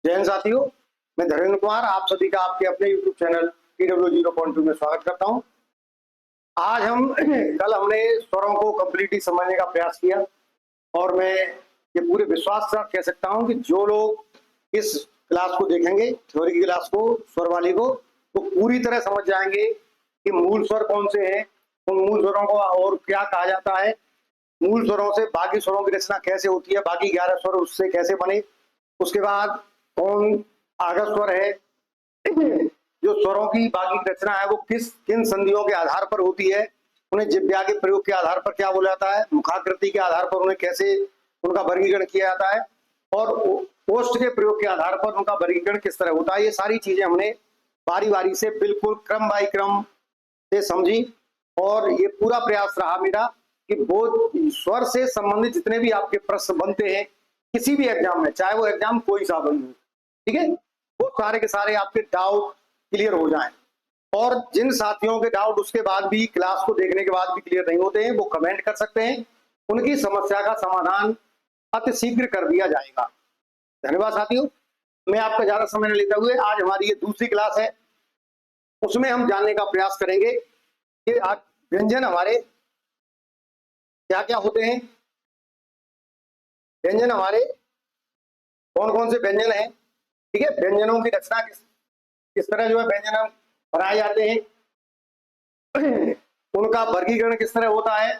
जय हिंद साथियों, मैं धीरेन्द्र कुमार आप सभी का आपके अपने YouTube चैनल TW0.2 में स्वागत करता हूं। आज हम कल हमने स्वरों को कंप्लीटली समझने का प्रयास किया और मैं ये पूरे विश्वास के साथ कह सकता हूं कि जो लोग इस क्लास को देखेंगे, थ्योरी की क्लास को, स्वर वाली को, तो पूरी तरह समझ जाएंगे कि मूल स्वर कौन से हैं, उन मूल स्वरों को और क्या कहा जाता है, मूल स्वरों से बाकी स्वरों की रचना कैसे होती है, बाकी 11 स्वर उससे कैसे बने, उसके बाद कौन आगत स्वर है, जो स्वरों की बाकी रचना है वो किन संधियों के आधार पर होती है, उन्हें जिह्वा के प्रयोग के आधार पर क्या बोला जाता है, मुखाकृति के आधार पर उन्हें कैसे उनका वर्गीकरण किया जाता है और ओष्ठ के प्रयोग के आधार पर उनका वर्गीकरण किस तरह होता है। ये सारी चीजें हमने बारी बारी से बिल्कुल क्रम बाई क्रम से समझी और ये पूरा प्रयास रहा मेरा कि वो स्वर से संबंधित जितने भी आपके प्रश्न बनते हैं किसी भी एग्जाम में, चाहे वो एग्जाम कोई सा बन हो, ठीक है, वो सारे के सारे आपके डाउट क्लियर हो जाएं। और जिन साथियों के डाउट उसके बाद भी, क्लास को देखने के बाद भी क्लियर नहीं होते हैं, वो कमेंट कर सकते हैं, उनकी समस्या का समाधान अति शीघ्र कर दिया जाएगा। धन्यवाद साथियों। मैं आपका ज्यादा समय न लेते हुए आज हमारी ये दूसरी क्लास है, उसमें हम जानने का प्रयास करेंगे कि आज व्यंजन हमारे क्या क्या होते हैं, व्यंजन हमारे कौन कौन से व्यंजन हैं, ठीक है, व्यंजनों की रचना किस तरह जो है व्यंजन बनाए जाते हैं, उनका वर्गीकरण किस तरह होता है,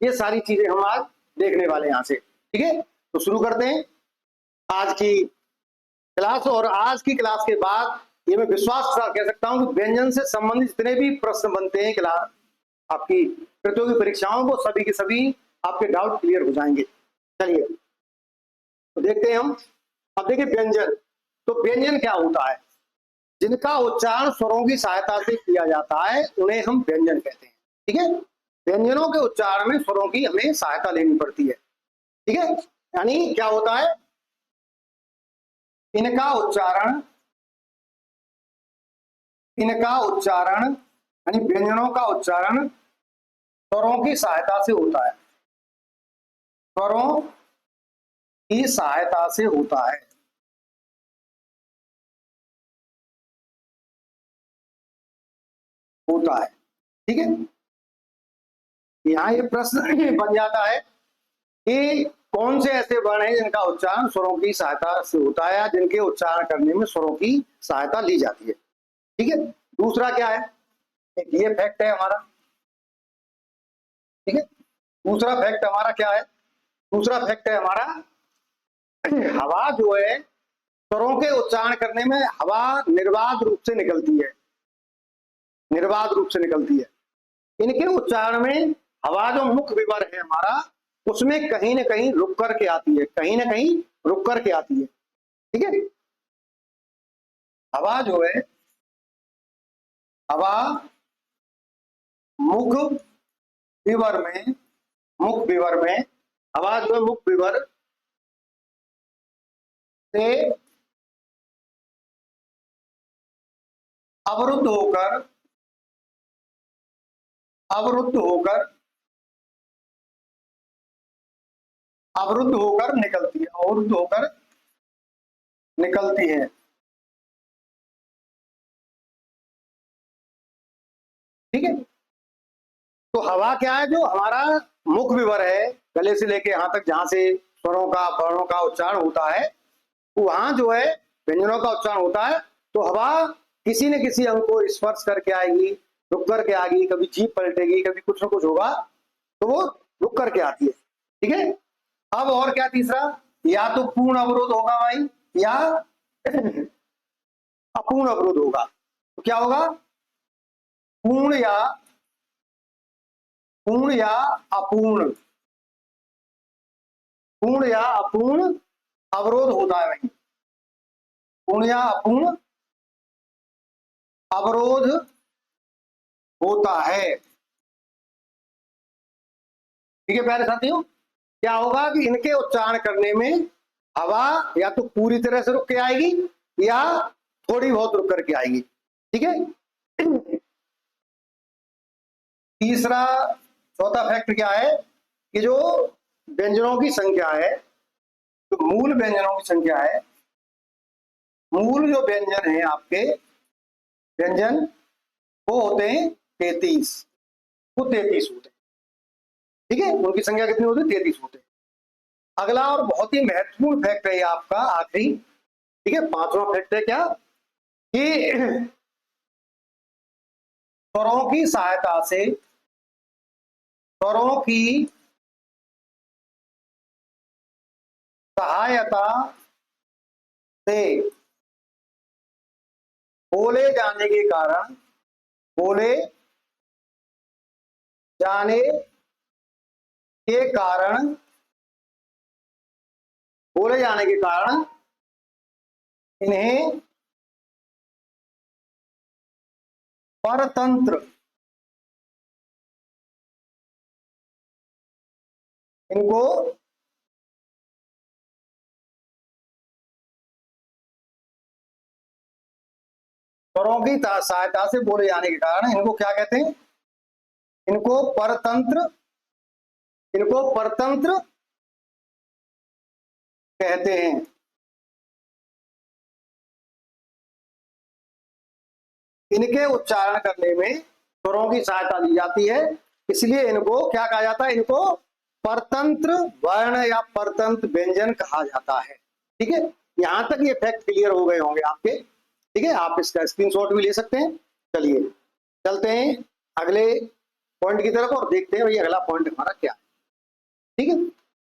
ये सारी चीजें हम आज देखने वाले हैं यहाँ से, ठीक है। तो शुरू करते हैं आज की क्लास। और आज की क्लास के बाद ये मैं विश्वास के साथ कह सकता हूं कि व्यंजन से संबंधित जितने भी प्रश्न बनते हैं क्लास आपकी प्रतियोगी परीक्षाओं, वो सभी के सभी आपके डाउट क्लियर हो जाएंगे। चलिए तो देखते हैं हम। अब देखिए व्यंजन, तो व्यंजन क्या होता है, जिनका उच्चारण स्वरों की सहायता से किया जाता है उन्हें हम व्यंजन कहते हैं, ठीक है। व्यंजनों के उच्चारण में स्वरों की हमें सहायता लेनी पड़ती है, ठीक है। यानी क्या होता है, इनका उच्चारण यानी व्यंजनों का उच्चारण स्वरों की सहायता से होता है, स्वरों की सहायता से होता है, ठीक है। यहाँ ये प्रश्न बन जाता है कि कौन से ऐसे वर्ण हैं जिनका उच्चारण स्वरों की सहायता से होता है या जिनके उच्चारण करने में स्वरों की सहायता ली जाती है, ठीक है। दूसरा क्या है, एक ये फैक्ट है हमारा, ठीक है। दूसरा फैक्ट हमारा क्या है, दूसरा फैक्ट है हमारा हवा जो है स्वरों के उच्चारण करने में हवा निर्बाध रूप से निकलती है, निर्बाध रूप से निकलती है। इनके उच्चारण में हवा जो मुख्य विवर है हमारा, उसमें कहीं ना कहीं रुक करके आती है, कहीं ना कहीं रुक करके आती है, ठीक है। हवा जो है, हवा मुख्य विवर में हवा जो है मुख्य विवर से अवरुद्ध होकर निकलती है, अवरुद्ध होकर निकलती है, ठीक है। तो हवा क्या है, जो हमारा मुख्य विवर है, गले से लेके यहां तक जहां से स्वरों का वर्णों का उच्चारण होता है, वहां जो है व्यंजनों का उच्चारण होता है। तो हवा किसी न किसी अंग को स्पर्श करके आएगी, रुक करके आएगी, कभी जीभ पलटेगी, कभी कुछ न कुछ होगा, तो वो रुक करके आती है, ठीक है। अब और क्या तीसरा, या तो पूर्ण अवरोध होगा भाई, या अपूर्ण अवरोध होगा। तो क्या होगा, पूर्ण या अपूर्ण, पूर्ण या अपूर्ण अवरोध होता है भाई, पूर्ण या अपूर्ण अवरोध होता है, ठीक है प्यारे साथियों। क्या होगा कि इनके उच्चारण करने में हवा या तो पूरी तरह से रुक के आएगी या थोड़ी बहुत रुक करके आएगी, ठीक है। तीसरा, चौथा फैक्ट क्या है कि जो व्यंजनों की संख्या है, जो मूल व्यंजनों की संख्या है, मूल जो व्यंजन है आपके व्यंजन वो होते हैं 33, वो 33 होते हैं। ठीक है, उनकी संख्या कितनी होती है? 33 होते हैं। अगला और बहुत ही महत्वपूर्ण फैक्ट है ये आपका आखिरी, ठीक है, पांचवा फैक्ट है क्या कि स्वरों की सहायता से, स्वरों की सहायता से बोले जाने के कारण, बोले जाने के कारण, बोले जाने के कारण इन्हें परतंत्र, इनको स्वरों की सहायता से बोले जाने के कारण इनको क्या कहते हैं? इनको परतंत्र, इनको परतंत्र कहते हैं। इनके उच्चारण करने में स्वरों की सहायता ली जाती है, इसलिए इनको क्या कहा जाता है? इनको परतंत्र वर्ण या परतंत्र व्यंजन कहा जाता है। ठीक है, यहां तक ये फैक्ट क्लियर हो गए होंगे आपके। ठीक है, आप इसका स्क्रीनशॉट भी ले सकते हैं। चलिए चलते हैं अगले पॉइंट की तरफ और देखते हैं भाई अगला पॉइंट हमारा क्या है। ठीक है,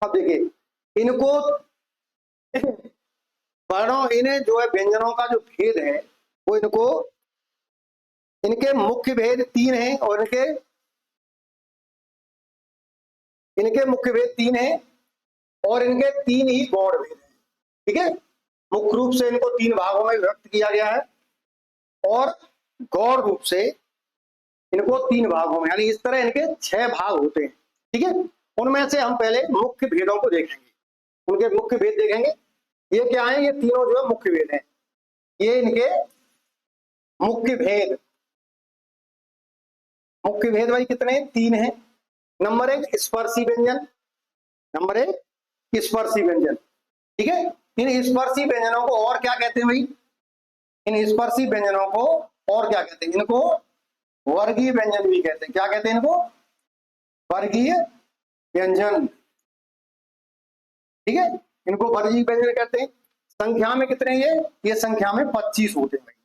अब देखिए इनको वर्णों, इन्हें जो है व्यंजनों का जो भेद है वो इनको, इनके मुख्य भेद तीन हैं और इनके मुख्य भेद तीन हैं और इनके तीन ही गौड़ भेद हैं। ठीक है, मुख्य रूप से इनको तीन भागों में व्यक्त किया गया है और गौड़ रूप से इनको तीन भागों में, यानी इस तरह इनके 6 भाग होते हैं। ठीक है, उनमें से हम पहले मुख्य भेदों को देखेंगे, उनके मुख्य भेद देखेंगे। ये क्या है? ये तीनों जो है मुख्य भेद हैं। ये इनके मुख्य भेद, मुख्य भेद भाई कितने? तीन हैं। नंबर एक स्पर्शी व्यंजन, नंबर एक स्पर्शी व्यंजन। ठीक है, इन स्पर्शी व्यंजनों को और क्या कहते हैं भाई? इन स्पर्शी व्यंजनों को और क्या कहते हैं? इनको वर्गीय व्यंजन भी कहते हैं। क्या कहते हैं इनको? वर्गीय व्यंजन। ठीक है, इनको वर्गीय व्यंजन कहते हैं। संख्या में कितने? ये संख्या में 25 होते हैं।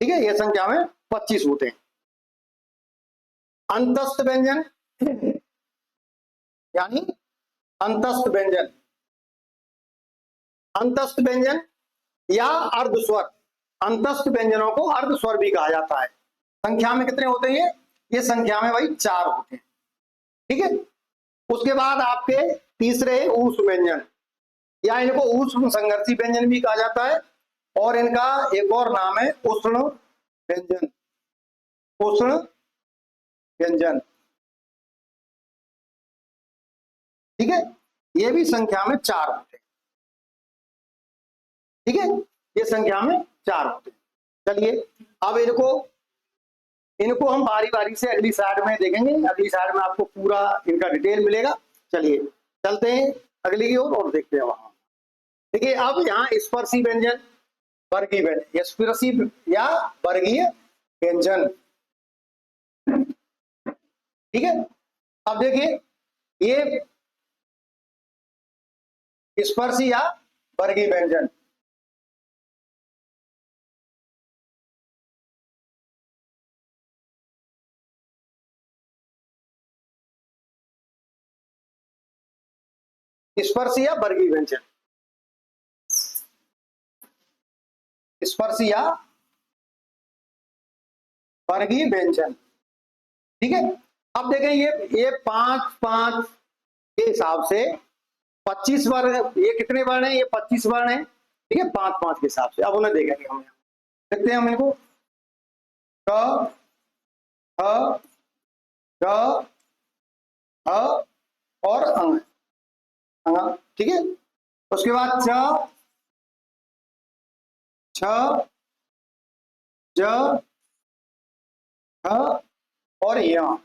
ठीक है, ये संख्या में 25 होते हैं। अंतस्थ व्यंजन, यानी अंतस्थ व्यंजन, अंतस्थ व्यंजन या अर्धस्वर, अंतस्थ व्यंजनों को अर्धस्वर भी कहा जाता है। संख्या में कितने होते हैं? ये संख्या में भाई 4 होते हैं। ठीक है, उसके बाद आपके तीसरे ऊष्म व्यंजन, या इनको ऊष्म संघर्षी व्यंजन भी कहा जाता है और इनका एक और नाम है उष्ण व्यंजन, उष्ण व्यंजन। ठीक है, ये भी संख्या में 4 होते हैं। ठीक है, ये संख्या में 4 होते हैं। चलिए अब इनको इनको हम बारी बारी से अगली साइड में देखेंगे। अगली साइड में आपको पूरा इनका डिटेल मिलेगा। चलिए चलते हैं अगली की ओर और देखते हैं वहां। देखिए अब यहाँ स्पर्शी व्यंजन, वर्गीय व्यंजन, स्पर्शी या वर्गीय व्यंजन। ठीक है, अब देखिए ये स्पर्शी या वर्गीय व्यंजन, स्पर्शी या वर्गीय व्यंजन, स्पर्शी या वर्गीय व्यंजन। ठीक है, अब देखें ये 5 5 के हिसाब से 25 वर्ण, ये कितने वर्ण है? ये 25 वर्ण है। ठीक है, 5 5 के हिसाब से। अब उन्हें देखेंगे हम, देखते हैं हम इनको। क, ख, ग, ह और अंग, अंग। ठीक है, उसके बाद च, छ, ज, ह और य।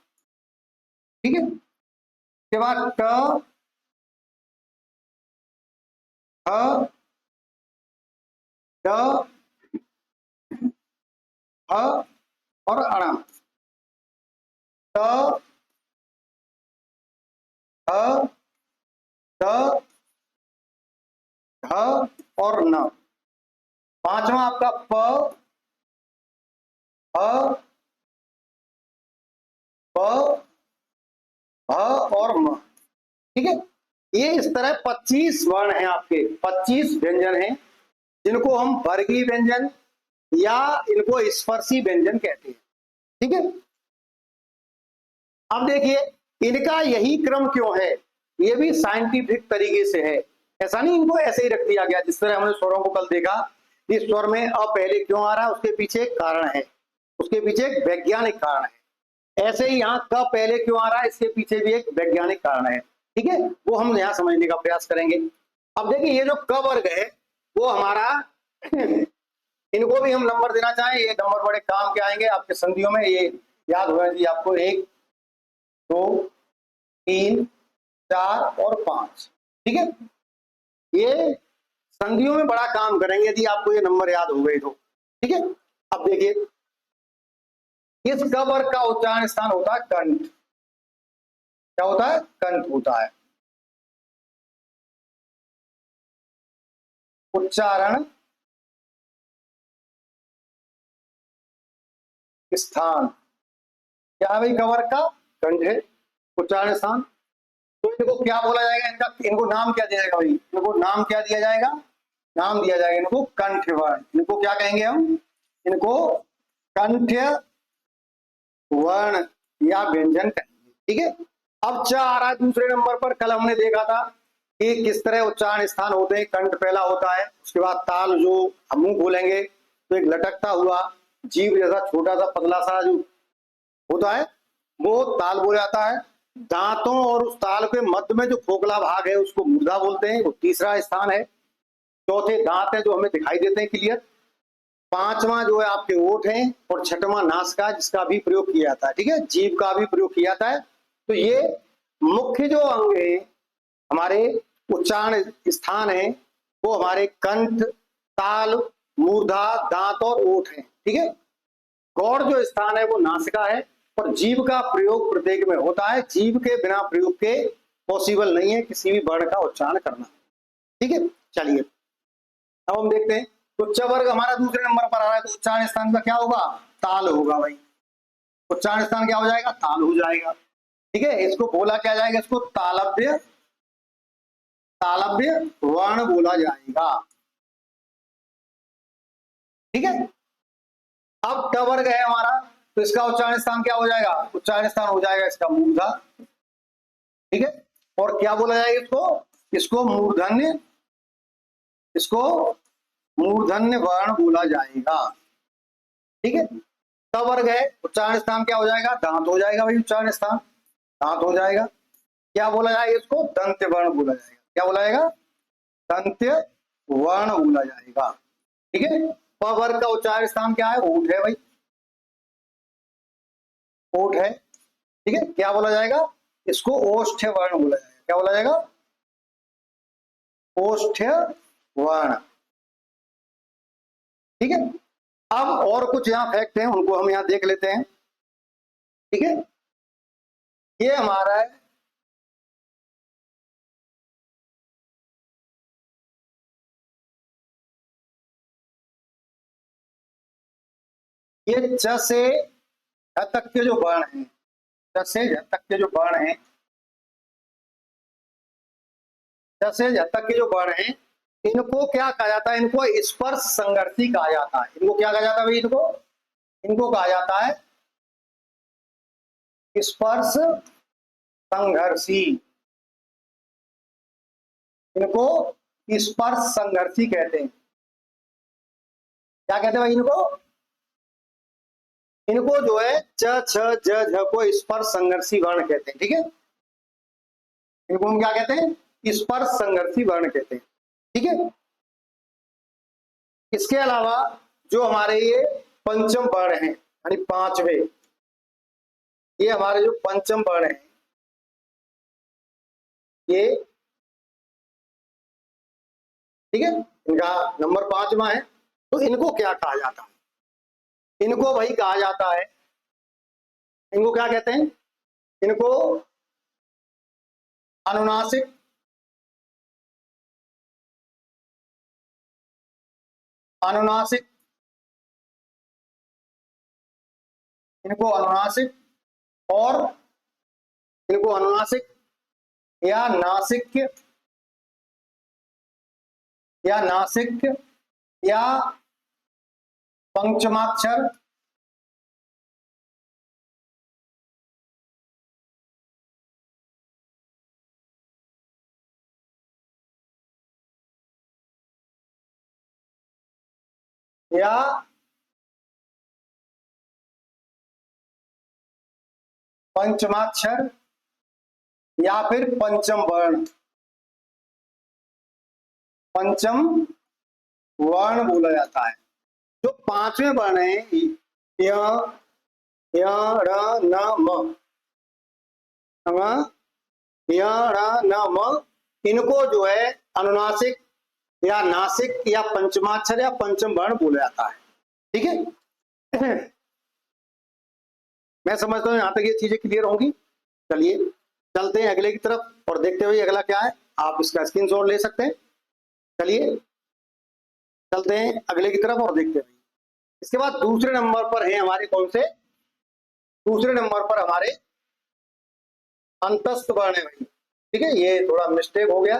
ठीक है, उसके बाद क, ह, ड, ह और अण, ट, ह, ड, ढ और न। पांचवा आपका प, ह, प, ह और म। ठीक है, ये इस तरह 25 वर्ण हैं आपके, 25 व्यंजन हैं जिनको हम वर्गीय व्यंजन या इनको स्पर्शी व्यंजन कहते हैं। ठीक है, अब देखिए इनका यही क्रम क्यों है, ये भी साइंटिफिक तरीके से है। ऐसा नहीं इनको ऐसे ही रख दिया गया, जिस तरह हमने स्वरों को कल देखा, इस स्वर में अ पहले क्यों आ रहा है उसके पीछे एक कारण है, उसके पीछे एक वैज्ञानिक कारण है। ऐसे ही यहाँ क पहले क्यों आ रहा है, इसके पीछे भी एक वैज्ञानिक कारण है। ठीक है, वो हम यहाँ समझने का प्रयास करेंगे। अब देखिए ये जो क वर्ग है वो हमारा इनको भी हम नंबर देना चाहें, ये नंबर बड़े काम के आएंगे आपके संधियों में, ये याद होना चाहिए आपको। 1, 2, 3, 4 और 5। ठीक है, ये संधियों में बड़ा काम करेंगे यदि आपको ये नंबर याद हो गए तो। ठीक है, अब देखिए इस क वर्ग का उच्चारण स्थान होता है कंठ। क्या होता है, कंठ होता है। उच्चारण स्थान क्या है भाई, क वर्ग का कंठ है, उच्चारण स्थान। तो इनको क्या बोला जाएगा, इनका इनको नाम क्या दिया जाएगा भाई, इनको नाम क्या दिया जाएगा, नाम दिया जाएगा इनको कंठ वर्ण। इनको क्या कहेंगे हम, इनको कंठ वर्ण या व्यंजन कहेंगे। ठीक है, अब क्या आ रहा है दूसरे नंबर पर, कल हमने देखा था कि किस तरह उच्चारण स्थान होते हैं। कंठ पहला होता है, उसके बाद ताल, जो हम मुंह खोलेंगे तो एक लटकता हुआ जीभ जैसा छोटा सा पतला सा जो होता है वो ताल बोला जाता है। दांतों और उस ताल के मध्य में जो खोखला भाग है उसको मूर्धा बोलते हैं, वो तीसरा स्थान है। चौथे दांत है जो हमें दिखाई देते हैं क्लियर। पांचवा जो है आपके ओठ हैं, और छठवां नासिका जिसका भी प्रयोग किया जाता है। ठीक है, जीभ का भी प्रयोग किया जाता है। तो ये मुख्य जो अंग है हमारे उच्चारण स्थान है वो हमारे कंठ, ताल, मूर्धा, दांत और ओठ है। ठीक है, गौड़ जो स्थान है वो नासिका है, और जीभ का प्रयोग प्रत्येक में होता है। जीभ के बिना प्रयोग के पॉसिबल नहीं है किसी भी वर्ण का उच्चारण करना। ठीक है, चलिए अब हम देखते हैं। तो उच्च वर्ग हमारा दूसरे नंबर पर आ रहा है, तो उच्चारण स्थान का क्या होगा, ताल होगा भाई। उच्चारण स्थान क्या हो जाएगा, ताल हो जाएगा। ठीक है, इसको बोला क्या जाएगा, इसको तालव्य, तालव्य वर्ण बोला जाएगा। ठीक है, अब ट वर्ग है हमारा, तो इसका उच्चारण स्थान क्या हो जाएगा, उच्चारण स्थान हो जाएगा इसका मूर्धा। ठीक है, और क्या बोला जाएगा इसको, इसको मूर्धन्य, इसको मूर्धन्य वर्ण बोला जाएगा। ठीक है, ट वर्ग है, उच्चारण स्थान क्या हो जाएगा, दांत हो जाएगा भाई, उच्चारण स्थान दांत हो जाएगा। क्या बोला जाएगा इसको, दंत्य वर्ण बोला जाएगा। क्या बोला जाएगा, दंत्य वर्ण बोला जाएगा। ठीक है, प वर्ग का उच्चारण स्थान क्या है, ऊंट है भाई, ऊंट है। ठीक है, क्या बोला जाएगा, इसको ओष्ठ्य वर्ण बोला जाएगा। क्या बोला जाएगा, ओष्ठ्य वर्ण। ठीक है, अब और कुछ यहाँ फैक्ट हैं उनको हम यहाँ देख लेते हैं। ठीक है, ये हमारा है ये च से झ तक के जो वर्ण हैं, च से झ तक के जो वर्ण हैं, च से झ तक के जो वर्ण हैं, इनको क्या कहा जाता है, इनको स्पर्श संघर्षी कहा जाता है। इनको क्या कहा जाता है भाई, इनको इनको कहा जाता है स्पर्श संघर्षी। इनको स्पर्श संघर्षी कहते हैं। क्या कहते हैं भाई इनको, इनको जो है च छ ज झ को स्पर्श संघर्षी वर्ण कहते हैं। ठीक है, इनको हम क्या कहते हैं, स्पर्श संघर्षी वर्ण कहते हैं। ठीक है, इसके अलावा जो हमारे ये पंचम वर्ण हैं, यानी पांचवे, ये हमारे जो पंचम वर्ण हैं ये, ठीक है, इनका नंबर 5वां है। तो इनको क्या कहा जाता है? इनको भाई कहा जाता है, इनको क्या कहते हैं? इनको अनुनासिक अनुनासिक इनको अनुनासिक और इनको अनुनासिक या नासिक या पंचमाक्षर या पंचमाक्षर या फिर पंचम वर्ण, पंचम वर्ण बोला जाता है। जो पांचवें वर्ण है य, य, र, न, म, य, र, न, म, इनको जो है अनुनासिक या नासिक या पंचमाक्षर या पंचम वर्ण बोला जाता है। ठीक है, मैं समझता हूं यहां तक ये चीजें क्लियर होंगी। चलिए चलते हैं अगले की तरफ और देखते हुए अगला क्या है, आप इसका स्क्रीनशॉट ले सकते हैं। चलिए चलते हैं अगले की तरफ और देखते हुए। इसके बाद दूसरे नंबर पर है हमारे कौन से? दूसरे नंबर पर हमारे अंतस्थ वर्ण है भाई। ठीक है, ये थोड़ा मिस्टेक हो गया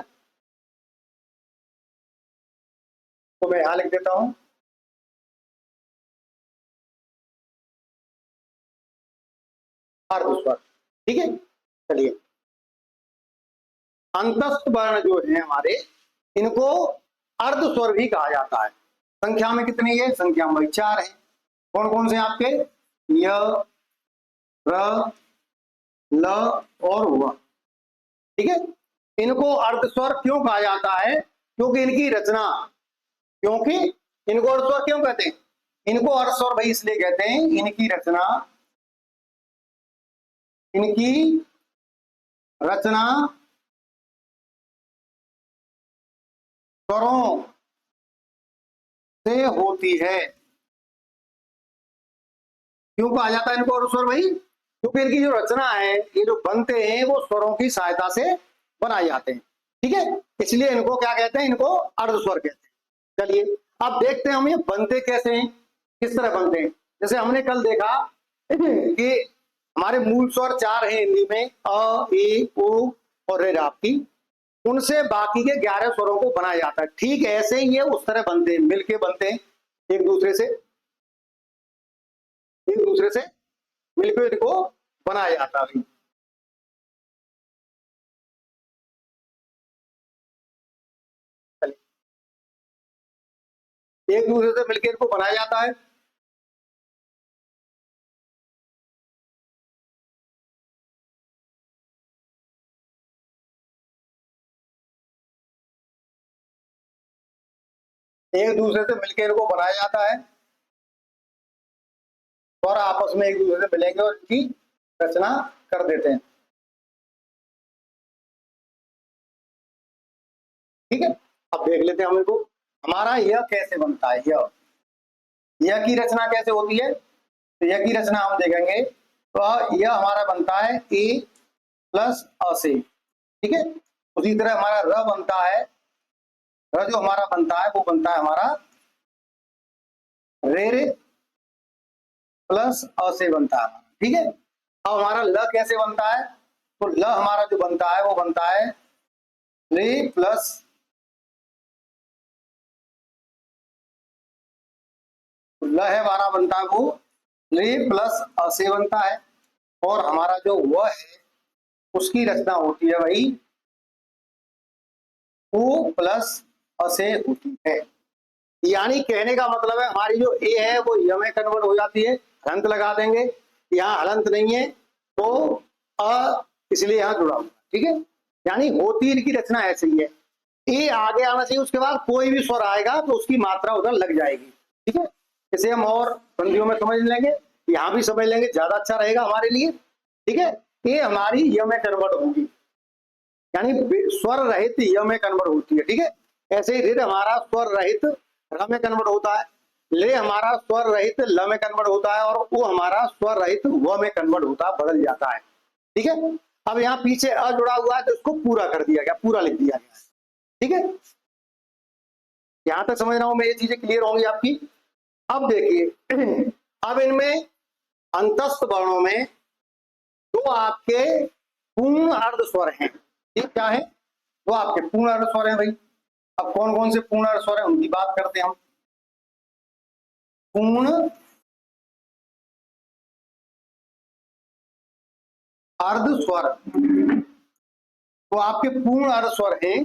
तो मैं यहां लिख देता हूं अर्धस्वर। ठीक है, चलिए अंतस्थ वर्ण जो है हमारे, इनको अर्धस्वर भी कहा जाता है। संख्या में कितनी है? संख्या में 4 है। कौन कौन से आपके? य, र, ल और व। ठीक है, इनको अर्धस्वर क्यों कहा जाता है? क्योंकि इनकी रचना, क्योंकि इनको अर्धस्वर क्यों कहते हैं? इनको अर्धस्वर भाई इसलिए कहते हैं, इनकी रचना स्वरों से होती है। क्यों कहा जाता है इनको अर्धस्वर भाई? क्योंकि इनकी जो रचना है, ये जो बनते हैं वो स्वरों की सहायता से बनाए जाते हैं। ठीक है, इसलिए इनको क्या कहते हैं? इनको अर्धस्वर कहते हैं। चलिए अब देखते हैं हम ये बनते कैसे हैं, किस तरह बनते हैं। जैसे हमने कल देखा कि हमारे मूल स्वर 4 हैं हिंदी में, अ, ए, ओ और रे आपकी, उनसे बाकी के 11 स्वरों को बनाया जाता है। ठीक ऐसे ही ये उस तरह बनते हैं, मिलके बनते हैं, एक दूसरे से मिलकर इनको बनाया जाता है। एक दूसरे से मिलकर इनको बनाया जाता है। एक दूसरे से मिलकर इनको बनाया जाता है और आपस में एक दूसरे से मिलेंगे और इनकी रचना कर देते हैं। ठीक है, अब देख लेते हैं हम इनको। हमारा यह कैसे बनता है? यह की रचना कैसे होती है? तो यह की रचना हम देखेंगे तो यह हमारा बनता है ए प्लस अ से। ठीक है, उसी तरह हमारा र बनता है, र जो हमारा बनता है वो बनता है हमारा रे प्लस अ से बनता है। ठीक है, अब हमारा ल कैसे बनता है? तो ल हमारा जो बनता है वो बनता है रे प्लस ल है हमारा बनता है वो रे प्लस अ से बनता है। और हमारा जो व है उसकी रचना होती है वही ओ प्लस अ से होती है। यानी कहने का मतलब है हमारी जो ए है वो य में कन्वर्ट हो जाती है, हलंत लगा देंगे, यहाँ हलंत नहीं है तो अ इसलिए यहाँ जुड़ा हुआ। ठीक है, यानी होती इनकी रचना ऐसे ही है, ए आगे आना चाहिए, उसके बाद कोई भी स्वर आएगा तो उसकी मात्रा उधर लग जाएगी। ठीक है, इसे हम और संधियों में समझ लेंगे, यहाँ भी समझ लेंगे, ज्यादा अच्छा रहेगा हमारे लिए। ठीक है, ए हमारी य में कन्वर्ट होगी, यानी स्वर रहित य में कन्वर्ट होती है। ठीक है, ऐसे ही रिद हमारा स्वर रहित र में कन्वर्ट होता है। ले हमारा स्वर रहित ल में कन्वर्ट होता है और वो हमारा स्वर रहित व में कन्वर्ट होता है, बदल जाता है। ठीक है, अब यहाँ पीछे अ जुड़ा हुआ है तो इसको पूरा कर दिया गया, पूरा लिख दिया गया। ठीक है, यहां तक समझ रहा हूं मैं, ये चीजें क्लियर होंगी आपकी। अब देखिए, अब इनमें अंतस्थ वर्णों में दो आपके पूर्ण अर्ध स्वर हैं। ये क्या है? दो आपके पूर्ण अर्ध स्वर हैं भाई। अब कौन कौन से पूर्ण अर्ध स्वर हैं उनकी बात करते हैं हम। पूर्ण अर्ध स्वर, वो आपके पूर्ण अर्ध स्वर हैं,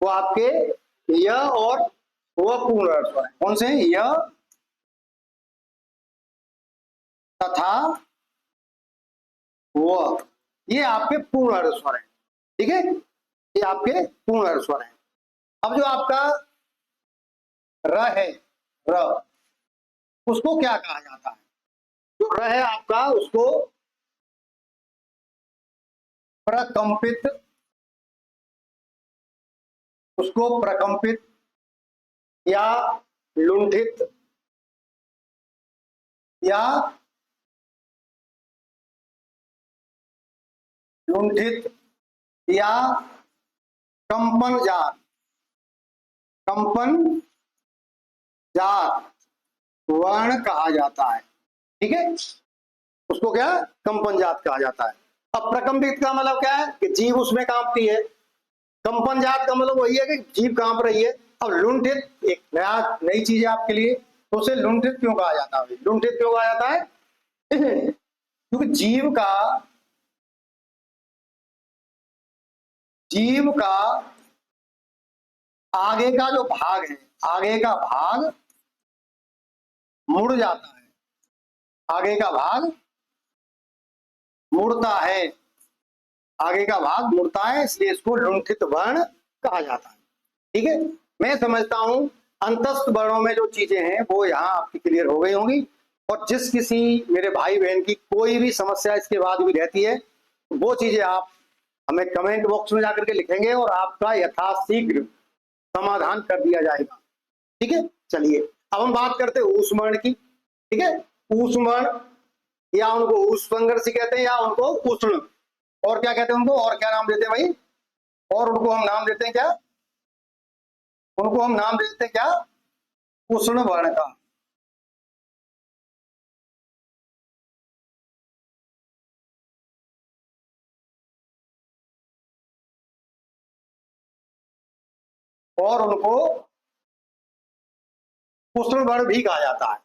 वो आपके य और वह पूर्ण अर्ध स्वर हैं। कौन से हैं? य तथा वह, ये आपके पूर्ण अर्ध स्वर हैं। ठीक है, ये आपके पूर्ण अर्ध स्वर हैं। अब जो आपका र है, र, उसको क्या कहा जाता है? जो र है आपका, उसको प्रकंपित, उसको प्रकंपित या लुंठित या लुंठित या कंपनजात, कंपनजात वर्ण कहा जाता है। ठीक है, उसको क्या? कंपनजात कहा जाता है। अब प्रकंपित का मतलब क्या है? कि जीभ उसमें कांपती है। कंपनजात का मतलब वही है कि जीभ कांप रही है। अब लुंठित एक नई चीज है आपके लिए, तो उसे लुंठित क्यों कहा जाता है? लुंठित क्यों कहा जाता है? क्योंकि जीव का आगे का जो भाग है, आगे का भाग मुड़ जाता है, आगे का भाग मुड़ता है, आगे का भाग मुड़ता है, इसलिए इसको लुंठित वर्ण कहा जाता है। ठीक है, मैं समझता हूं अंतस्थ वर्णों में जो चीजें हैं वो यहाँ आपकी क्लियर हो गई होंगी। और जिस किसी मेरे भाई बहन की कोई भी समस्या इसके बाद भी रहती है, वो चीजें आप हमें कमेंट बॉक्स में जाकर के लिखेंगे और आपका यथाशीघ्र समाधान कर दिया जाएगा। ठीक है, चलिए अब हम बात करते हैं ऊष्मवर्ण की। ठीक है, ऊष्मवर्ण, या उनको ऊष्मसंघर्षी कहते हैं, या उनको उष्ण, और क्या कहते हैं उनको, और क्या नाम देते हैं भाई? और उनको हम नाम देते हैं क्या? उनको हम नाम देते हैं क्या? उष्ण वर्ण का। और उनको उष्ण वर्ण भी कहा जाता है।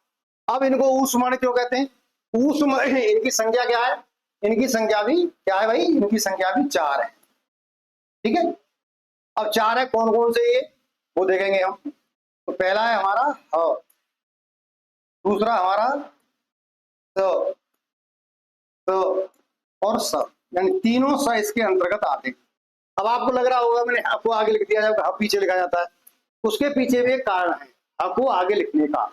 अब इनको ऊष्म वर्ण क्यों कहते हैं? ऊष्म, इनकी संख्या क्या है? इनकी संख्या भी क्या है भाई? इनकी संख्या भी 4 है। ठीक है, अब 4 है, कौन कौन से ये वो देखेंगे हम। तो पहला है हमारा ह, दूसरा हमारा स, और स, यानी तीनों स इसके अंतर्गत आते हैं। अब आपको लग रहा होगा मैंने आपको आगे लिख दिया जाएगा, पीछे लिखा जाता है। उसके पीछे भी एक कारण है आपको आगे लिखने का।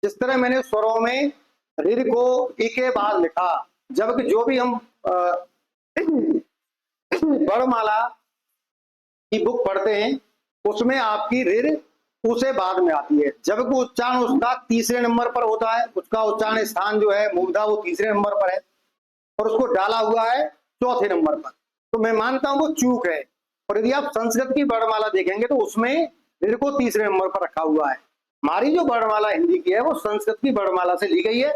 जिस तरह मैंने स्वरों में ऋ को ई के बाद लिखा, जबकि जो भी हम वर्णमाला की बुक पढ़ते हैं उसमें आपकी ऋ उसे बाद में आती है, जबकि उच्चारण उसका तीसरे नंबर पर होता है। उसका उच्चारण स्थान जो है मूर्धा वो तीसरे नंबर पर है और उसको डाला हुआ है चौथे नंबर पर। तो मैं मानता हूं वो चूक है। और यदि आप संस्कृत की वर्णमाला देखेंगे तो उसमें ऋ को तीसरे नंबर पर रखा हुआ है। हमारी जो वर्णमाला हिंदी की है वो संस्कृत की वर्णमाला से ली गई है।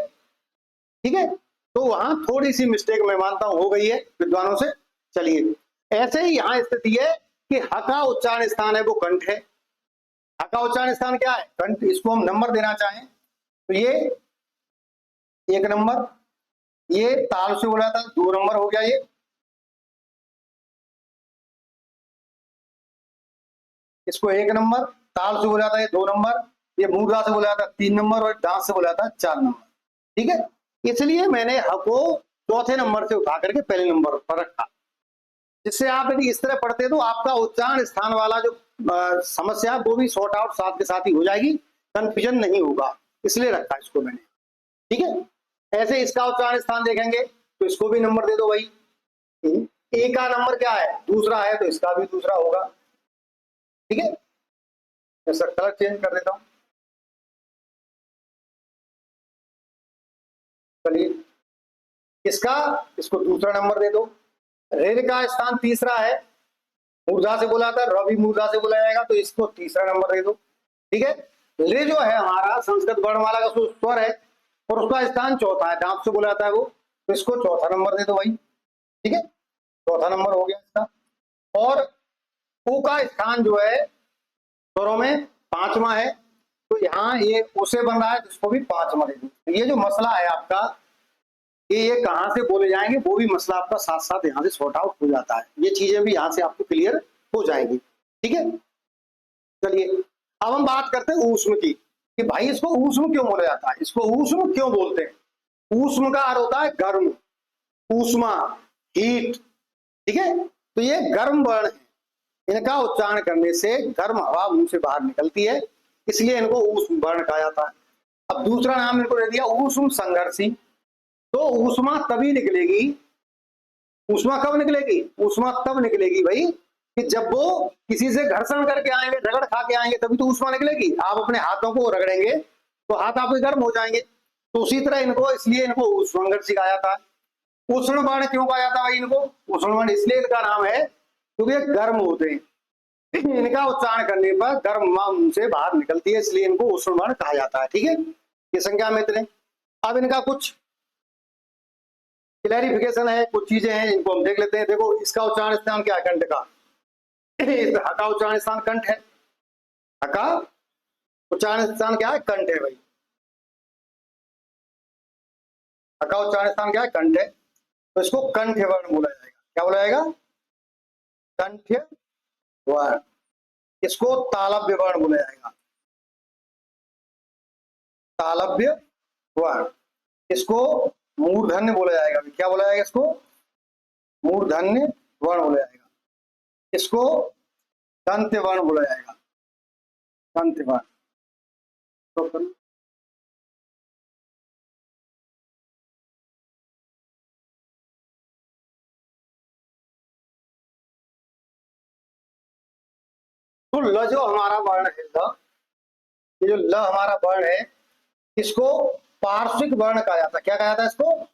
ठीक है, तो वहां थोड़ी सी मिस्टेक मैं मानता हूं हो गई है विद्वानों से। चलिए, ऐसे ही यहाँ स्थिति है कि ह का उच्चारण स्थान है वो कंठ है। ह का उच्चारण स्थान क्या है? कंठ। इसको हम नंबर देना चाहें तो ये 1 नंबर, ये ताल से बोला था 2 नंबर हो गया, ये इसको 1 नंबर, ताल से बोला था ये 2 नंबर, ये मूर्धा से बोला था 3 नंबर और दांत से बोला था 4 नंबर। ठीक है, इसलिए मैंने ह को चौथे नंबर से उठा करके पहले नंबर पर रखा, जिससे आप यदि इस तरह पढ़ते तो आपका उच्चारण स्थान वाला जो समस्या वो भी सॉर्ट आउट साथ के साथ ही हो जाएगी, कंफ्यूजन नहीं होगा, इसलिए रखा इसको मैंने। ठीक है, ऐसे इसका उच्चारण स्थान देखेंगे तो इसको भी नंबर दे दो भाई। ए का नंबर क्या है? दूसरा है, तो इसका भी दूसरा होगा। ठीक है, मैं कलर चेंज कर देता हूं। चलिए इसका, इसको दूसरा नंबर दे दो। रेल का स्थान तीसरा है, मूर्धा से बोला था, रवि मूर्धा से बोला जाएगा, तो इसको तीसरा नंबर दे दो। ठीक है, ले जो है हमारा संस्कृत वर्णमाला का स्वर है और उसका स्थान चौथा है, दांत से बोला जाता है वो, तो इसको चौथा नंबर दे दो भाई। ठीक है, चौथा नंबर हो गया इसका। और ऊ का स्थान जो है स्वरों में पांचवा है, तो यहाँ ये उसे बन रहा है, तो इसको भी पांचवा दे दो। तो ये जो मसला है आपका, ये कहाँ से बोले जाएंगे वो भी मसला आपका साथ साथ यहाँ से सॉर्ट आउट हो जाता है, ये चीजें भी यहाँ से आपको क्लियर हो जाएंगी। ठीक है, चलिए अब हम बात करते हैं ऊष्म की, कि भाई इसको ऊष्म क्यों बोला जाता है, इसको ऊष्म क्यों बोलते हैं। ऊष्म का अर्थ होता है गर्म, ऊष्मा, हीट। ठीक है, तो ये गर्म वर्ण है, इनका उच्चारण करने से गर्म हवा मुंह से बाहर निकलती है, इसलिए इनको ऊष्म वर्ण कहा जाता है। अब दूसरा नाम इनको दे दिया ऊष्म संघर्षी। तो ऊष्मा तभी निकलेगी, ऊष्मा कब निकलेगी, ऊष्मा तब निकलेगी भाई कि जब वो किसी से घर्षण करके आएंगे, रगड़ खा के आएंगे, तभी तो ऊष्मा निकलेगी। आप अपने हाथों को रगड़ेंगे तो हाथ आपके गर्म हो जाएंगे, तो उसी तरह इनको, इसलिए इनको ऊष्मांगर्षी कहा जाता है। उष्ण वर्ण क्यों कहा जाता है भाई इनको, उष्ण वर्ण इसलिए इनका नाम है क्योंकि ये गर्म होते हैं, इनका उच्चारण करने पर गर्म हवा मुंह से बाहर निकलती है, इसलिए इनको उष्ण वर्ण कहा जाता है। ठीक है, ये संज्ञा में इतने। अब इनका कुछ क्लैरिफिकेशन है, कुछ चीजें हैं इनको हम देख लेते हैं। देखो इसका उच्चारण स्थान क्या है, कंठ का, हका उच्चारण स्थान कंठ है, हका उच्चारण स्थान क्या है, कंठ है भाई, हका उच्चारण स्थान क्या है, कंठ है, तो इसको कंठ वर्ण बोला जाएगा। क्या बोला जाएगा, कंठ वर्ण। इसको तालव्य वर्ण बोला जाएगा, तालव्य वर्ण। इसको मूर्धन्य बोला जाएगा, क्या बोला जाएगा इसको, मूर्धन्य वर्ण बोला जाएगा। इसको दंत्य वर्ण बोला जाएगा, दंत्य वर्ण। तो ल जो हमारा वर्ण है, ल, ये जो ल हमारा वर्ण है, इसको पार्श्विक वर्ण कहा जाता है। क्या कहा जाता है इसको,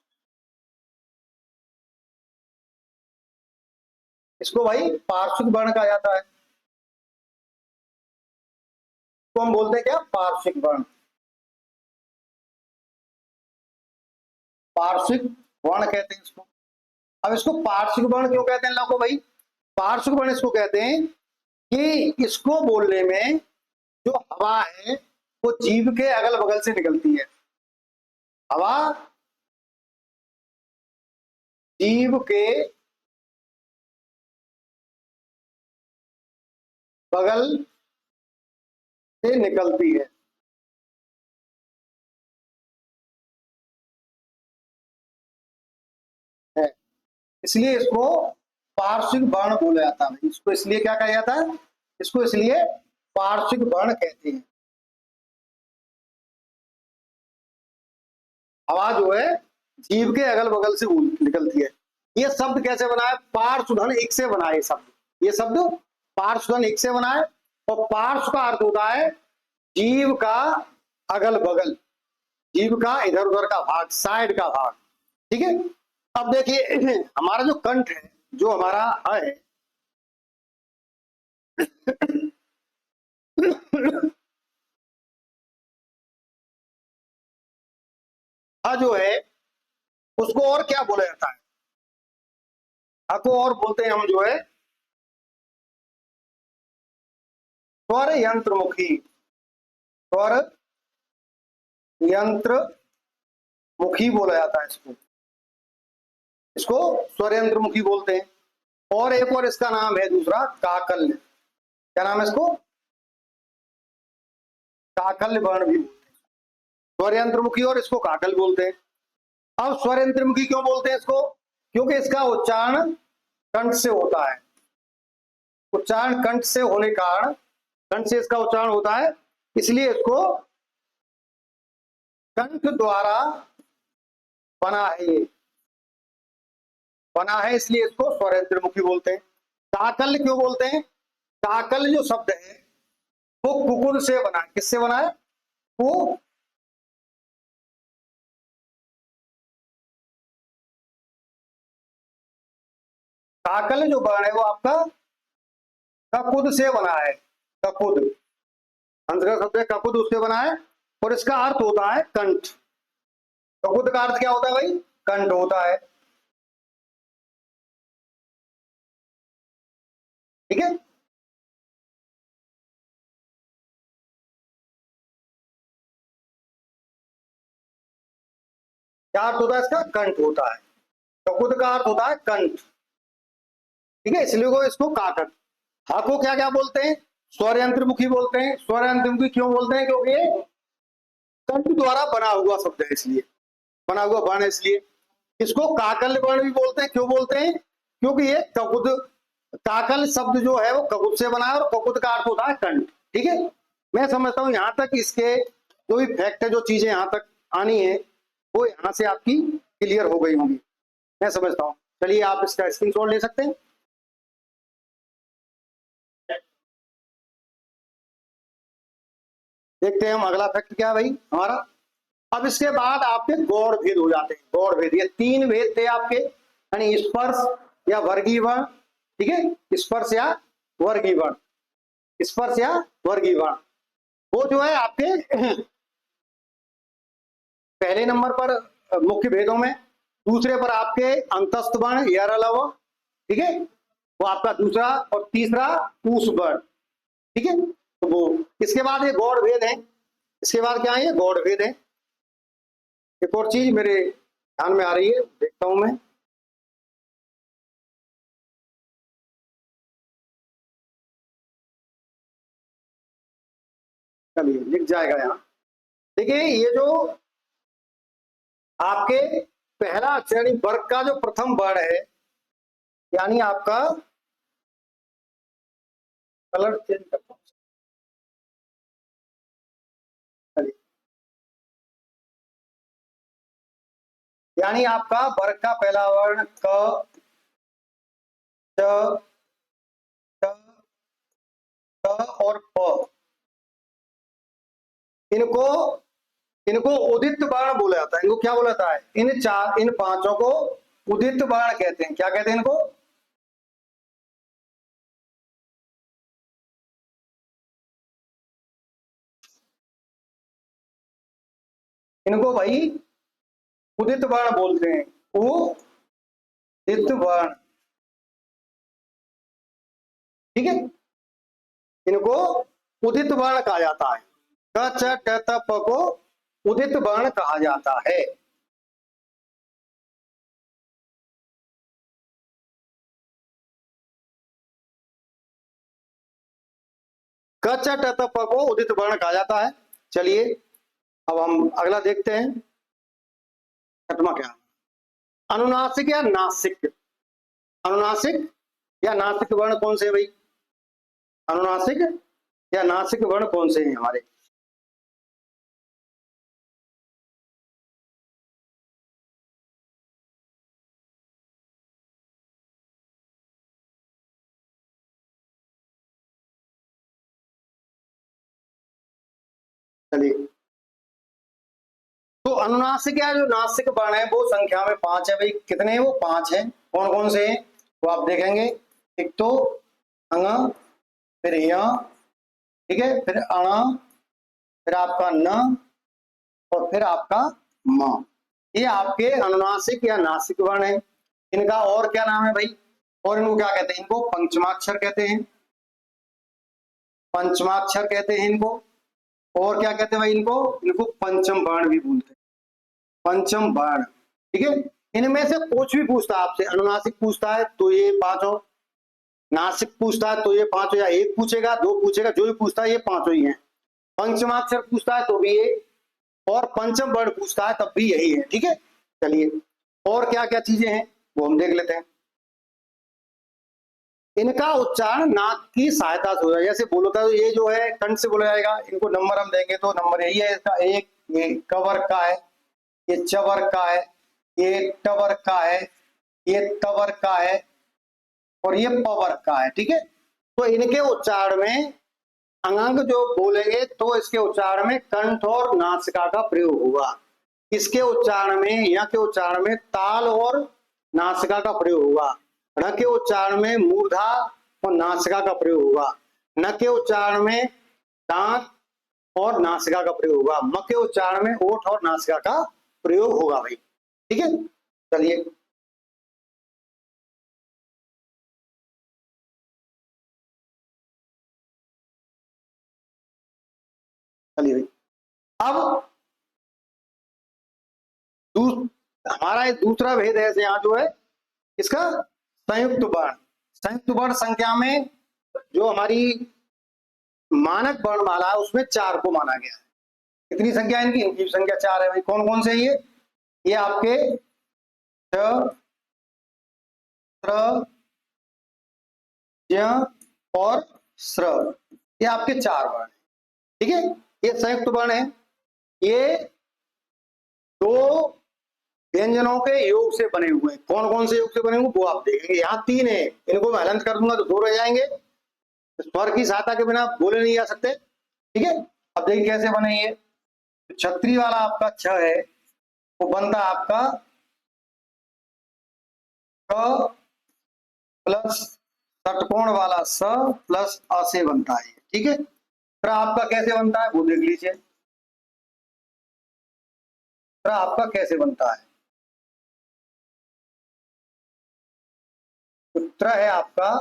इसको भाई पार्श्विक वर्ण कहा जाता है। तो हम बोलते हैं क्या, पार्श्विक वर्ण, पार्श्विक वर्ण कहते हैं इसको। अब इसको पार्श्विक वर्ण क्यों कहते हैं लोगों भाई, पार्श्विक वर्ण इसको कहते हैं कि इसको बोलने में जो हवा है वो जीभ के अगल बगल से निकलती है, हवा जीभ के बगल से निकलती है। इसलिए इसको पार्श्विक वर्ण बोला जाता है। इसको इसलिए क्या कहा जाता है, इसको इसलिए पार्श्विक वर्ण कहते हैं। हवा जो है जीभ के अगल बगल से निकलती है। ये शब्द कैसे बना है, पार्श्वधन एक से बना है शब्द, ये शब्द पार्श्वधन एक से बना है, और पार्श्व का अर्थ होता है जीव का अगल बगल, जीव का इधर उधर का भाग, साइड का भाग। ठीक है, अब देखिए हमारा जो कंठ है, जो हमारा है जो है उसको और क्या बोला जाता है, को और बोलते हैं हम जो है स्वर यंत्रमुखी, स्वर यंत्र मुखी बोला जाता है इसको, इसको स्वर यंत्र मुखी बोलते हैं। और एक और इसका नाम है दूसरा काकल्य, क्या नाम है इसको, काकल्य वर्ण भी बोलते हैं, स्वर यंत्र मुखी और इसको काकल बोलते हैं। अब स्वर यंत्र मुखी क्यों बोलते हैं इसको, क्योंकि इसका उच्चारण कंठ से होता है, उच्चारण कंठ से होने के कारण, कंठ से इसका उच्चारण होता है, इसलिए इसको कंठ द्वारा बना है, ये बना है, इसलिए इसको स्वर यंत्रमुखी बोलते हैं। काकल क्यों बोलते हैं, काकल जो शब्द है वो कुकुर से बना, किससे बना है, वो काकल जो वर्ण है वो आपका ककुद से बना है। ककुद, संस्कृत शब्द है ककुद, उससे बना है और इसका अर्थ होता है कंठ। ककुद का अर्थ क्या होता है भाई? कंठ होता है। ठीक है, क्या अर्थ होता है इसका? कंठ होता है। ककुद का अर्थ होता है कंठ। ठीक है, इसलिए को इसको काकट। हा को क्या क्या बोलते हैं? स्वर यंत्रमुखी बोलते हैं। स्वर यंत्रमुखी क्यों बोलते हैं? क्योंकि ये कंठ द्वारा बना हुआ शब्द है, इसलिए बना हुआ वर्ण है, इसलिए इसको काकल वर्ण भी बोलते हैं। क्यों बोलते हैं? क्योंकि ये ककुद, काकल शब्द जो है वो ककुद से बना है और ककुद का अर्थ होता है कंठ। ठीक है, मैं समझता हूं यहां तक इसके जो भी फैक्ट है, जो चीजें यहां तक आनी है, वो यहां से आपकी क्लियर हो गई होंगी, मैं समझता हूं। चलिए आप इसका स्क्रीनशॉट ले सकते हैं। देखते हैं हम अगला फैक्ट क्या है भाई हमारा। अब इसके बाद आपके गौड़ भेद हो जाते हैं। गौड़ भेद, ये तीन भेद थे आपके, यानी स्पर्श या वर्गीय वर्ण। ठीक है, स्पर्श या वर्गीय वर्ण, स्पर्श या वर्गीय वर्ण, वो जो है आपके पहले नंबर पर मुख्य भेदों में, दूसरे पर आपके अंतस्थ वर्ण यरलव। ठीक है, वो आपका दूसरा, और तीसरा पूष वर्ण। ठीक है, तो वो इसके बाद ये गौड़ भेद है। इसके बाद क्या है? ये गौड़ भेद है। एक और चीज मेरे ध्यान में आ रही है, देखता हूं मैं। चलिए लिख जाएगा यहाँ। देखिए, ये जो आपके पहला अक्षर यानी वर्ग का जो प्रथम वर्ण है, यानी आपका, कलर चेंज करता हूँ। चलिए, यानी आपका वर्ग का पहला वर्ण क, च, ट, क और प, इनको इनको उदित वर्ण बोला जाता है। इनको क्या बोला जाता है? इन पांचों को उदित वर्ण कहते हैं। क्या कहते हैं इनको? इनको भाई उदित वर्ण बोलते हैं। उदित वर्ण। ठीक है, इनको उदित वर्ण कहा जाता है। क च ट त प को उदित वर्ण कहा जाता है। क च ट त प को उदित वर्ण कहा जाता है। चलिए अब हम अगला देखते हैं। छठवां क्या? अनुनासिक या नासिक। अनुनासिक या नासिक वर्ण कौन से है भाई? अनुनासिक या नासिक वर्ण कौन से हैं हमारे? चलिए, तो अनुनासिक या जो नासिक वर्ण है वो संख्या में 5 है भाई। कितने हैं वो? 5 हैं। कौन कौन से हैं वो आप देखेंगे। एक तो अंग, फिर य, ठीक है, फिर अण, फिर आपका न, और फिर आपका म। ये आपके अनुनासिक या नासिक वर्ण है। इनका और क्या नाम है भाई? और इनको क्या कहते हैं? इनको पंचमाक्षर कहते हैं। पंचमाक्षर कहते हैं इनको। और क्या कहते हैं भाई इनको? इनको पंचम वर्ण भी बोलते हैं। पंचम वर्ण। ठीक है, इनमें से कुछ भी पूछता है आपसे, अनुनासिक पूछता है तो ये 5 हो, नासिक पूछता है तो ये 5 हो, या एक पूछेगा, 2 पूछेगा, जो भी पूछता है ये 5 ही है। पंचमाक्षर पूछता है तो भी ये, और पंचम वर्ण पूछता है तब भी यही है। ठीक है, चलिए और क्या क्या चीजें हैं वो हम देख लेते हैं। इनका उच्चारण नाक की सहायता से हो जाएगा। जैसे बोलो तो ये जो है कंठ से बोला जाएगा। इनको नंबर हम देंगे तो नंबर यही है इसका, एक ये कवर का है, ये चवर का है, ये टवर का है, ये तवर का है, और ये पवर का है। ठीक है, तो इनके उच्चारण में अंगांग जो बोलेंगे तो इसके उच्चारण में कंठ और नासिका का प्रयोग होगा। इसके उच्चारण में, यहाँ के उच्चारण में ताल और नासिका का प्रयोग होगा। ण के उच्चारण में मूर्धा और नासिका का प्रयोग होगा। न के उच्चारण में दांत और नासिका का प्रयोग होगा। म के उच्चारण में ओठ और नासिका का प्रयोग होगा भाई। ठीक है, चलिए चलिए भाई। अब हमारा एक दूसरा भेद है यहाँ जो है इसका संयुक्त वर्ण। संयुक्त वर्ण संख्या में जो हमारी मानक वर्णमाला है उसमें 4 को माना गया है। कितनी संख्या है इनकी? इनकी संख्या 4 है भाई। कौन कौन से ये आपके च, त्र, ज्ञ और स्र, ये आपके 4 वर्ण है। ठीक है, ये संयुक्त वर्ण है। ये 2 व्यंजनों के योग से बने हुए हैं। कौन कौन से योग से बने हुए वो आप देखेंगे। यहाँ 3 है, इनको मैं हलंत कर दूंगा तो 2 रह जाएंगे। स्वर की सहायता के बिना बोले नहीं जा सकते। ठीक है, अब देखिए कैसे बने ये। छतरी वाला आपका छ है वो बनता आपका क प्लस षटकोण वाला स प्लस अ से बनता है। ठीक है, फिर आपका कैसे बनता है वो देख लीजिए। फिर आपका कैसे बनता है, उत्तर है आपका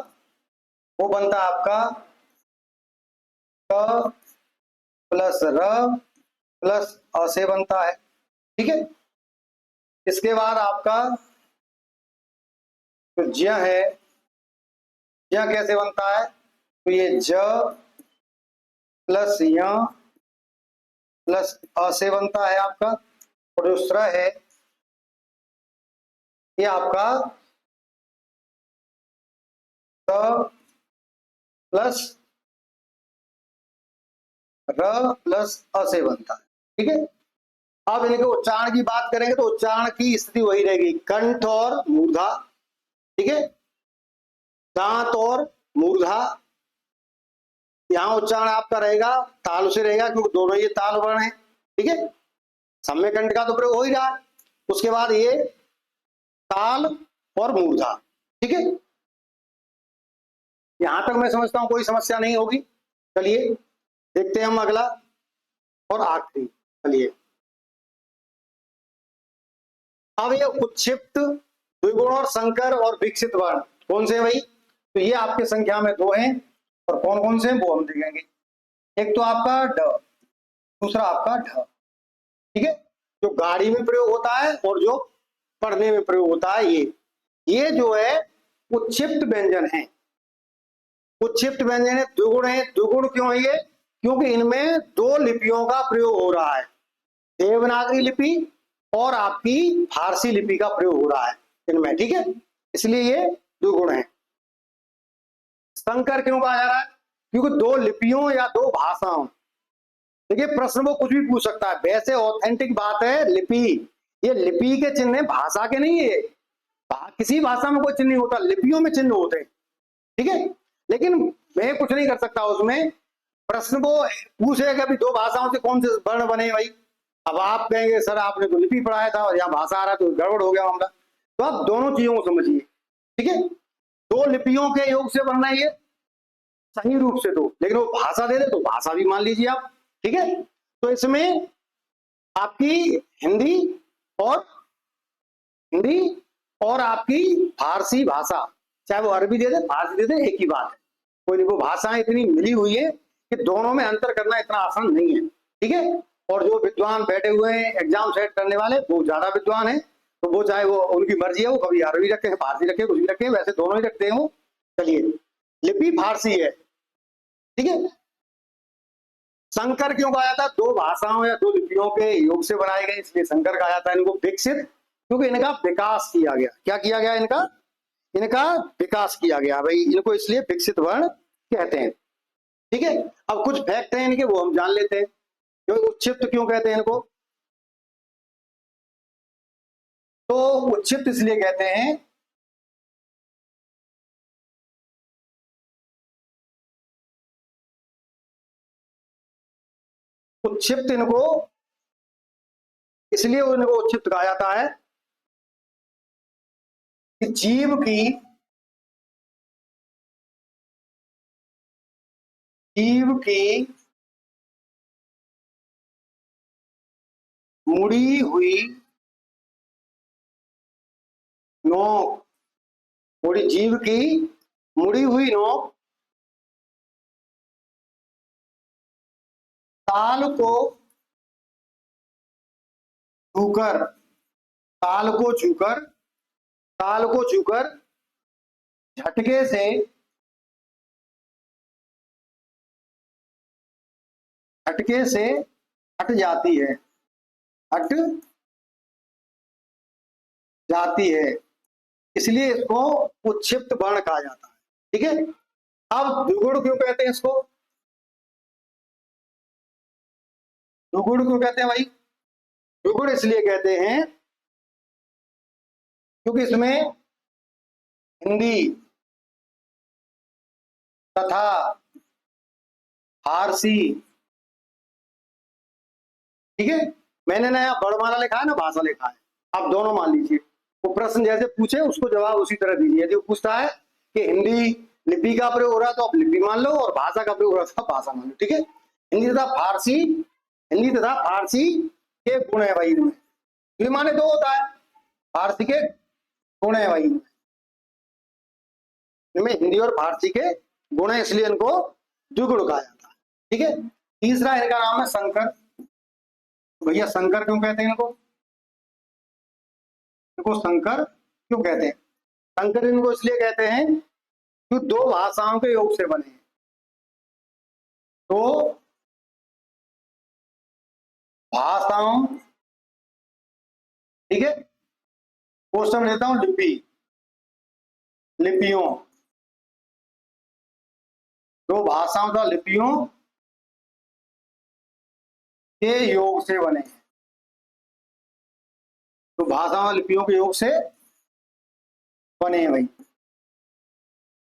वो बनता है आपका क प्लस र प्लस अ से बनता है। ठीक है, इसके बाद आपका जो ज्य है, ज्य कैसे बनता है तो ये ज प्लस य प्लस अ से बनता है आपका। और दूसरा है ये आपका क प्लस र प्लस अ से बनता है। ठीक है, अब इनके उच्चारण की बात करेंगे तो उच्चारण की स्थिति वही रहेगी, कंठ और मूर्धा। ठीक है, दांत और मूर्धा। यहां उच्चारण आपका रहेगा ताल से रहेगा क्योंकि दोनों ये ताल वर्ण है। ठीक है, सम्य कंठ का तो प्रयोग हो ही रहा है। उसके बाद ये ताल और मूर्धा। ठीक है, यहां तक मैं समझता हूं कोई समस्या नहीं होगी। चलिए देखते हैं हम अगला और आखिरी। चलिए अब ये उच्छिप्त, द्विगुण और संकर और विकसित वर्ण कौन से भाई? तो ये आपके संख्या में 2 हैं और कौन कौन से हैं वो हम देखेंगे। एक तो आपका ड, दूसरा आपका ढ। ठीक है, जो गाड़ी में प्रयोग होता है और जो पढ़ने में प्रयोग होता है ये जो है उच्छिप्त व्यंजन है। उच्छिप्त व्यंजन है, द्विगुण है। द्विगुण क्यों है ये? क्योंकि इनमें 2 लिपियों का प्रयोग हो रहा है, देवनागरी लिपि और आपकी फारसी लिपि का प्रयोग हो रहा है इनमें। ठीक है, इसलिए ये द्विगुण है। संकर क्यों कहा जा रहा है? क्योंकि 2 लिपियों या 2 भाषाओं। देखिए प्रश्न वो कुछ भी पूछ सकता है, वैसे ऑथेंटिक बात है लिपि। ये लिपि के चिन्ह है, भाषा के नहीं है। किसी भाषा में कोई चिन्ह नहीं होता, लिपियों में चिन्ह होते हैं। ठीक है, लेकिन मैं कुछ नहीं कर सकता उसमें। प्रश्न वो पूछेगा कि 2 भाषाओं से कौन से वर्ण बने भाई। अब आप कहेंगे सर आपने तो लिपि पढ़ाया था और यहाँ भाषा आ रहा है तो गड़बड़ हो गया मामला। तो आप दोनों चीजों को समझिए। ठीक है, 2 लिपियों के योग से बनना है ये सही रूप से, तो लेकिन वो भाषा दे दे तो भाषा भी मान लीजिए आप। ठीक है, तो इसमें आपकी हिंदी और हिंदी और आपकी फारसी भाषा, चाहे वो अरबी दे दे फारसी दे दे एक ही बात है। कोई नहीं, वो भाषाएं इतनी मिली हुई है कि दोनों में अंतर करना इतना आसान नहीं है। ठीक है, और जो विद्वान बैठे हुए हैं एग्जाम सेट करने वाले वो ज्यादा विद्वान है, तो वो चाहे वो उनकी मर्जी है, वो कभी अरबी रखे फारसी रखे कुछ भी रखे, वैसे दोनों ही रखते हैं वो। चलिए लिपि फारसी है। ठीक है, संकर क्यों कहा जाता है? 2 भाषाओं या 2 लिपियों के योग से बनाए गए इसलिए संकर कहा जाता है इनको। विकसित क्योंकि इनका विकास किया गया। क्या किया गया? इनका इनका विकास किया गया भाई, इनको इसलिए विकसित वर्ण कहते हैं। ठीक है, अब कुछ फैक्ट हैं इनके वो हम जान लेते हैं। क्यों उच्छिप्त क्यों कहते हैं इनको? तो उच्छिप्त इसलिए कहते हैं उच्छिप्त इनको इसलिए इनको उच्छिप्त कहा जाता है कि जीव की जीव की मुड़ी हुई नोक, मुड़ी जीव की मुड़ी हुई नोक ताल को छूकर, ताल को छूकर, ताल को छूकर झटके से, झटके से हट जाती है, हट जाती है, इसलिए इसको उच्छिप्त वर्ण कहा जाता है। ठीक है, अब द्विगुण क्यों कहते हैं इसको, द्विगुण क्यों कहते हैं भाई, द्विगुण इसलिए कहते हैं क्योंकि इसमें हिंदी तथा फारसी, ठीक है, मैंने नया वर्णमाला लिखा है ना भाषा लिखा है, आप दोनों मान लीजिए, वो प्रश्न जैसे पूछे उसको जवाब उसी तरह दीजिए। यदि वो पूछता है कि हिंदी लिपि का प्रयोग हो रहा है तो आप लिपि मान लो, और भाषा का प्रयोग हो रहा है तो भाषा मान लो। ठीक है, हिंदी तथा फारसी, हिंदी तथा फारसी के गुण है भाई इनमें, ये माने दो होता है, फारसी के गुण है भाई इनमें, हिंदी और फारसी के गुण है, इसलिए इनको द्विगुण कहा जाता है। ठीक है, तीसरा इनका नाम है संकर। भैया संकर क्यों कहते हैं इनको, इनको संकर क्यों कहते हैं, संकर इनको इसलिए कहते हैं कि दो भाषाओं के योग से बने हैं, तो भाषाओं, ठीक है, क्वेश्चन लेता हूं लिपि, लिपियों, दो भाषाओं तथा लिपियों के योग से बने हैं, तो भाषाओं और लिपियों के योग से बने हैं भाई,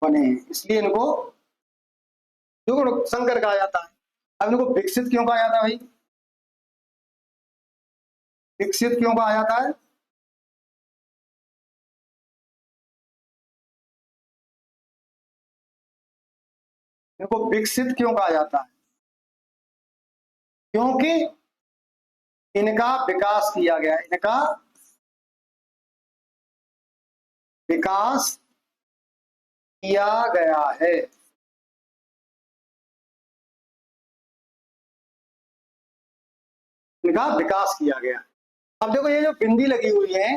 बने हैं, इसलिए इनको द्विगुण संकर कहा जाता है। अब इनको विकसित क्यों कहा जाता है भाई, विकसित क्यों कहा जाता है, इनको विकसित क्यों कहा जाता है, क्योंकि इनका विकास किया गया, इनका विकास किया गया है, इनका विकास किया गया। अब देखो ये जो बिंदी लगी हुई है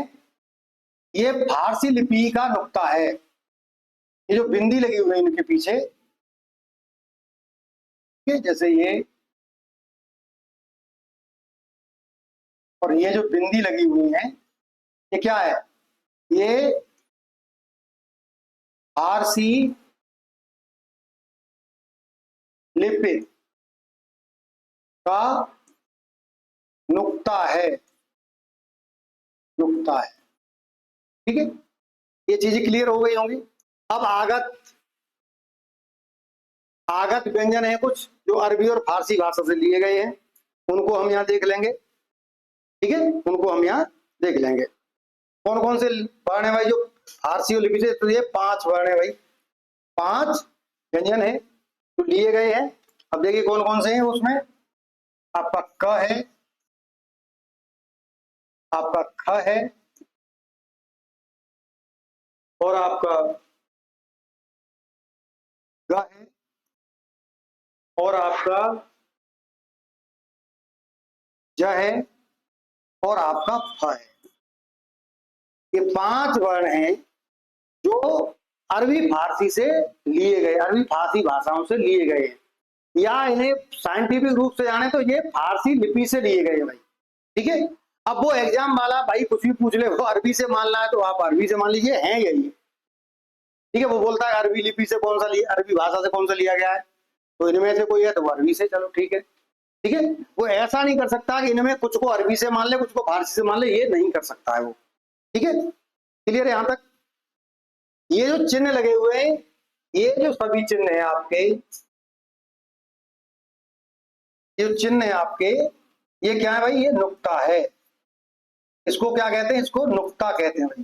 ये फारसी लिपि का नुक्ता है, ये जो बिंदी लगी हुई है इनके पीछे, जैसे ये और ये जो बिंदी लगी हुई है ये क्या है, ये फारसी लिपि का नुक्ता है, नुक्ता है। ठीक है, ये चीजें क्लियर हो गई होंगी। अब आगत, आगत व्यंजन है कुछ जो अरबी और फारसी भाषा से लिए गए हैं, उनको हम यहाँ देख लेंगे। ठीक है, उनको हम यहाँ देख लेंगे कौन कौन से वर्ण है भाई जो फारसी लिपि से, तो ये 5 वर्ण है भाई, 5 व्यंजन है जो लिए गए हैं। अब देखिए कौन कौन से हैं उसमें, आपका क है, आपका ख है, और आपका ग है, और आपका ज है, और आपका फ है। ये 5 वर्ण हैं जो अरबी फारसी से लिए गए, अरबी फारसी भाषाओं से लिए गए हैं, या इन्हें साइंटिफिक रूप से जाने तो ये फारसी लिपि से लिए गए भाई। ठीक है, अब वो एग्जाम वाला भाई कुछ भी पूछ ले, वो अरबी से मानना है तो आप अरबी से मान लीजिए, है यही। ठीक है, वो बोलता है अरबी लिपि से कौन सा लिया, अरबी भाषा से कौन सा लिया गया है, तो इनमें से कोई है तो वो अरबी से, चलो ठीक है। ठीक है, वो ऐसा नहीं कर सकता कि इनमें कुछ को अरबी से मान ले कुछ को फारसी से मान ले, ये नहीं कर सकता है वो। ठीक है, क्लियर है यहां तक। ये जो चिन्ह लगे हुए हैं, ये जो सभी चिन्ह है आपके, ये चिन्ह है आपके, ये क्या है भाई, ये नुक्ता है, इसको क्या कहते हैं, इसको नुक्ता कहते हैं भाई,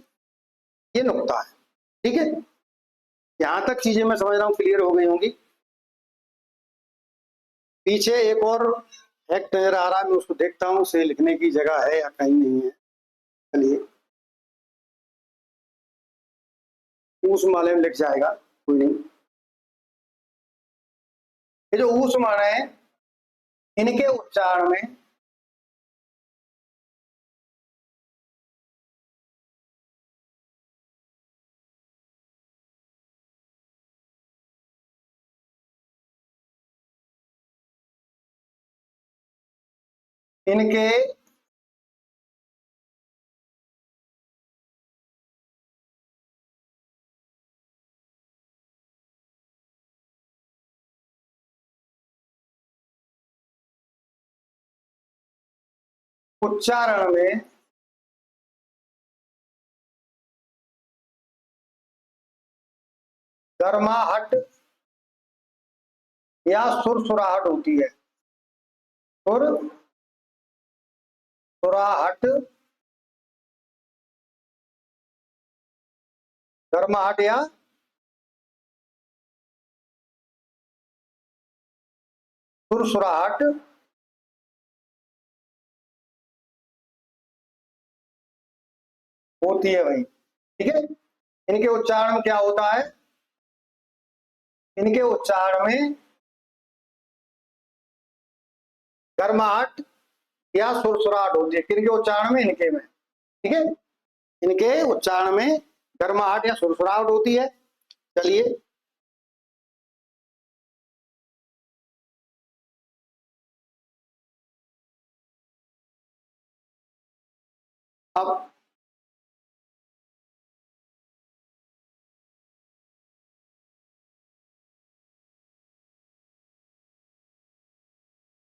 ये नुक्ता है। ठीक है, यहां तक चीजें मैं समझ रहा हूं क्लियर हो गई होंगी। पीछे एक और फैक्ट नजर आ रहा है, मैं उसको देखता हूँ उसे लिखने की जगह है या कहीं नहीं है। चलिए, ऊस माले में लिख जाएगा, कोई नहीं। ये जो ऊस माने हैं, इनके उच्चारण में इनके उच्चारण में गर्माहट या सुरसुराहट होती है। सुरसुराहट, गर्माहट या सुरसुराहट होती है भाई। ठीक है, इनके उच्चारण में क्या होता है? इनके उच्चारण में गर्माहट या सुरसुराहट होती है। किनके उच्चारण में? इनके में। ठीक है, इनके उच्चारण में गर्माहट या सुरसुराहट होती है। चलिए, अब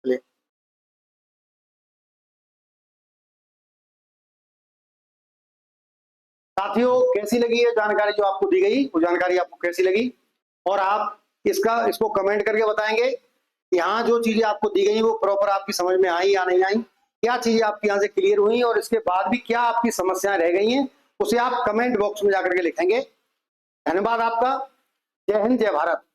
चलिए, साथियों कैसी लगी है जानकारी जो आपको दी गई? वो जानकारी आपको कैसी लगी? और आप इसको कमेंट करके बताएंगे कि यहाँ जो चीजें आपको दी गई वो प्रॉपर आपकी समझ में आई या नहीं आई, क्या चीजें आपकी यहाँ से क्लियर हुई और इसके बाद भी क्या आपकी समस्याएं रह गई हैं, उसे आप कमेंट बॉक्स में जाकर के लिखेंगे। धन्यवाद आपका। जय हिंद, जय भारत।